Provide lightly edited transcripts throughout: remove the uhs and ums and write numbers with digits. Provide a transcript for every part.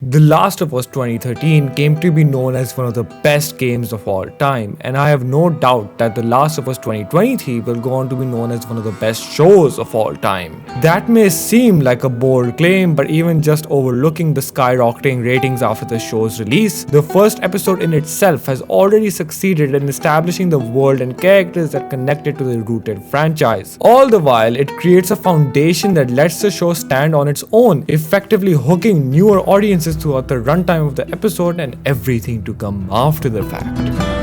The Last of Us 2013 came to be known as one of the best games of all time, and I have no doubt that The Last of Us 2023 will go on to be known as one of the best shows of all time. That may seem like a bold claim, but even just overlooking the skyrocketing ratings after the show's release, the first episode in itself has already succeeded in establishing the world and characters that connected to the rooted franchise. All the while, it creates a foundation that lets the show stand on its own, effectively hooking newer audiences throughout the runtime of the episode and everything to come after the fact.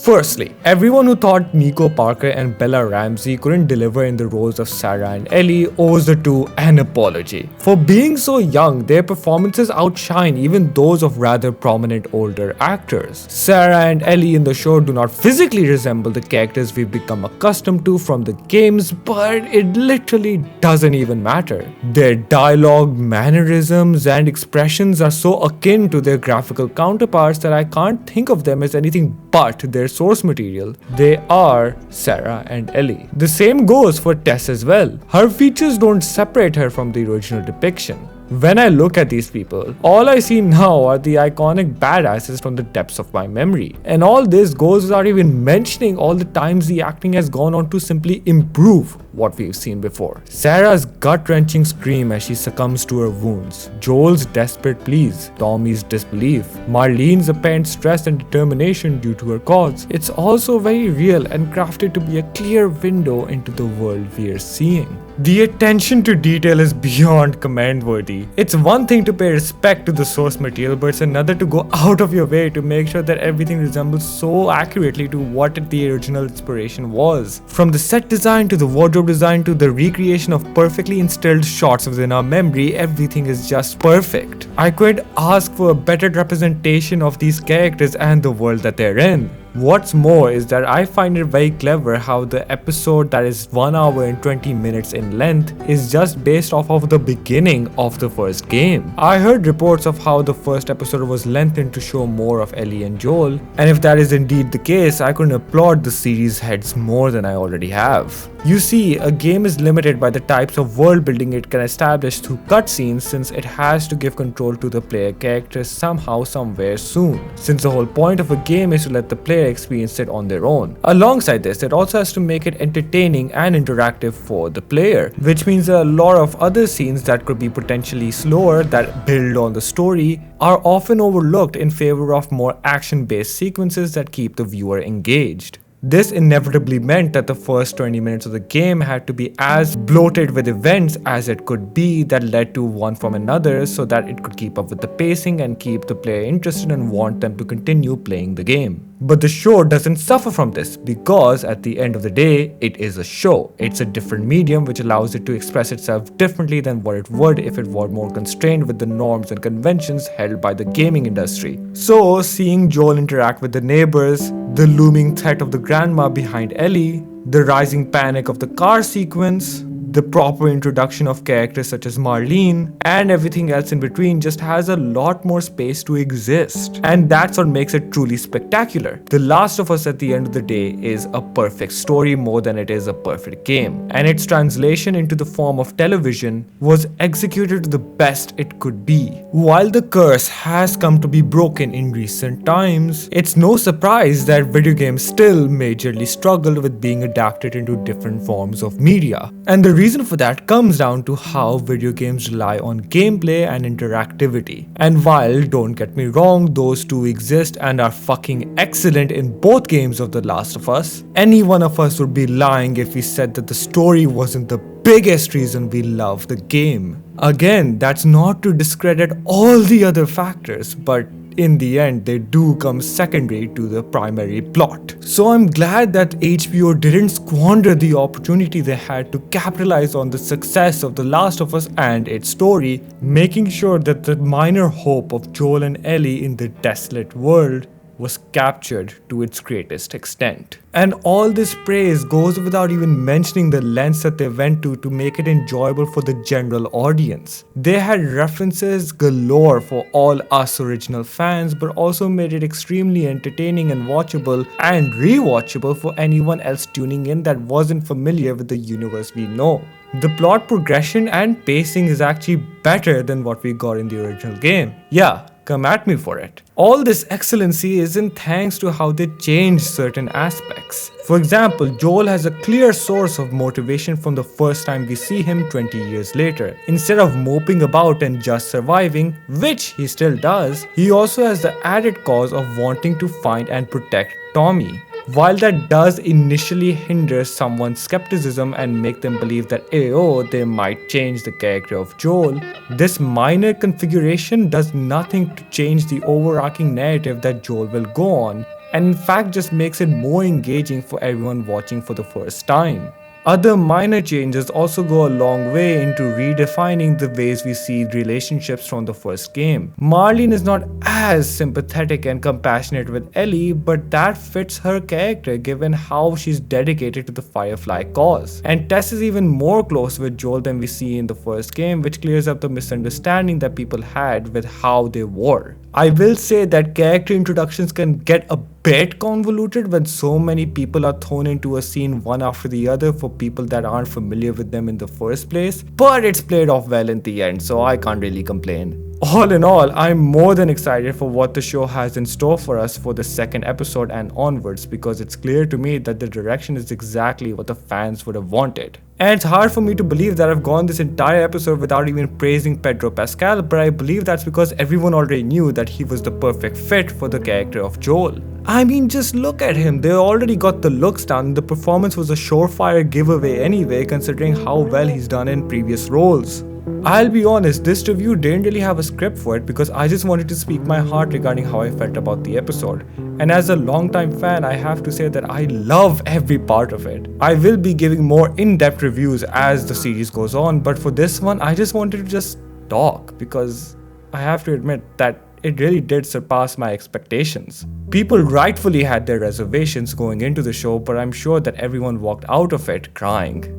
Firstly, everyone who thought Nico Parker and Bella Ramsey couldn't deliver in the roles of Sarah and Ellie owes the two an apology. For being so young, their performances outshine even those of rather prominent older actors. Sarah and Ellie in the show do not physically resemble the characters we've become accustomed to from the games, but it literally doesn't even matter. Their dialogue, mannerisms, and expressions are so akin to their graphical counterparts that I can't think of them as anything but their source material. They are Sarah and Ellie. The same goes for Tess as well. Her features don't separate her from the original depiction. When I look at these people, all I see now are the iconic badasses from the depths of my memory. And all this goes without even mentioning all the times the acting has gone on to simply improve what we've seen before. Sarah's gut-wrenching scream as she succumbs to her wounds, Joel's desperate pleas, Tommy's disbelief, Marlene's apparent stress and determination due to her cause. It's also very real and crafted to be a clear window into the world we are seeing. The attention to detail is beyond commend-worthy. It's one thing to pay respect to the source material, but it's another to go out of your way to make sure that everything resembles so accurately to what the original inspiration was. From the set design to the wardrobe design to the recreation of perfectly instilled shots within our memory, everything is just perfect. I couldn't ask for a better representation of these characters and the world that they're in. What's more is that I find it very clever how the episode that is 1 hour and 20 minutes in length is just based off of the beginning of the first game. I heard reports of how the first episode was lengthened to show more of Ellie and Joel, and if that is indeed the case, I couldn't applaud the series heads more than I already have. You see, a game is limited by the types of world building it can establish through cutscenes, since it has to give control to the player characters somehow, somewhere, soon. Since the whole point of a game is to let the player experience it on their own. Alongside this, it also has to make it entertaining and interactive for the player, which means that a lot of other scenes that could be potentially slower that build on the story are often overlooked in favor of more action-based sequences that keep the viewer engaged. This inevitably meant that the first 20 minutes of the game had to be as bloated with events as it could be that led to one from another, so that it could keep up with the pacing and keep the player interested and want them to continue playing the game. But the show doesn't suffer from this, because at the end of the day, it is a show. It's a different medium which allows it to express itself differently than what it would if it were more constrained with the norms and conventions held by the gaming industry. So, seeing Joel interact with the neighbors, the looming threat of the grandma behind Ellie, the rising panic of the car sequence, the proper introduction of characters such as Marlene, and everything else in between just has a lot more space to exist. And that's what makes it truly spectacular. The Last of Us at the end of the day is a perfect story more than it is a perfect game. And its translation into the form of television was executed to the best it could be. While the curse has come to be broken in recent times, it's no surprise that video games still majorly struggle with being adapted into different forms of media. And the reason for that comes down to how video games rely on gameplay and interactivity. And while, don't get me wrong, those two exist and are fucking excellent in both games of The Last of Us, any one of us would be lying if we said that the story wasn't the biggest reason we love the game. Again, that's not to discredit all the other factors, but in the end, they do come secondary to the primary plot. So I'm glad that HBO didn't squander the opportunity they had to capitalize on the success of The Last of Us and its story, making sure that the minor hope of Joel and Ellie in the desolate world was captured to its greatest extent. And all this praise goes without even mentioning the lengths that they went to make it enjoyable for the general audience. They had references galore for all us original fans, but also made it extremely entertaining and watchable and rewatchable for anyone else tuning in that wasn't familiar with the universe we know. The plot progression and pacing is actually better than what we got in the original game. Yeah, come at me for it. All this excellency isn't thanks to how they changed certain aspects. For example, Joel has a clear source of motivation from the first time we see him 20 years later. Instead of moping about and just surviving, which he still does, he also has the added cause of wanting to find and protect Tommy. While that does initially hinder someone's skepticism and make them believe that they might change the character of Joel, this minor configuration does nothing to change the overarching narrative that Joel will go on, and in fact just makes it more engaging for everyone watching for the first time. Other minor changes also go a long way into redefining the ways we see relationships from the first game. Marlene is not as sympathetic and compassionate with Ellie, but that fits her character given how she's dedicated to the Firefly cause. And Tess is even more close with Joel than we see in the first game, which clears up the misunderstanding that people had with how they were. I will say that character introductions can get a bit convoluted when so many people are thrown into a scene one after the other for people that aren't familiar with them in the first place, but it's played off well in the end, so I can't really complain. All in all, I'm more than excited for what the show has in store for us for the second episode and onwards, because it's clear to me that the direction is exactly what the fans would have wanted. And it's hard for me to believe that I've gone this entire episode without even praising Pedro Pascal, but I believe that's because everyone already knew that he was the perfect fit for the character of Joel. I mean, just look at him, they already got the looks down, the performance was a surefire giveaway anyway considering how well he's done in previous roles. I'll be honest, this review didn't really have a script for it because I just wanted to speak my heart regarding how I felt about the episode. And as a longtime fan, I have to say that I love every part of it. I will be giving more in-depth reviews as the series goes on, but for this one, I just wanted to just talk because I have to admit that it really did surpass my expectations. People rightfully had their reservations going into the show, but I'm sure that everyone walked out of it crying.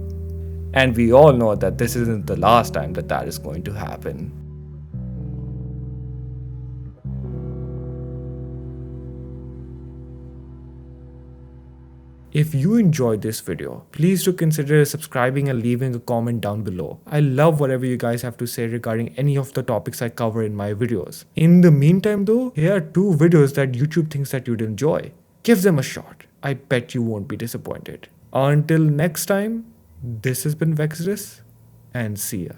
And we all know that this isn't the last time that is going to happen. If you enjoyed this video, please do consider subscribing and leaving a comment down below. I love whatever you guys have to say regarding any of the topics I cover in my videos. In the meantime though, here are 2 videos that YouTube thinks that you'd enjoy. Give them a shot. I bet you won't be disappointed. Until next time, this has been Vexus, and see ya.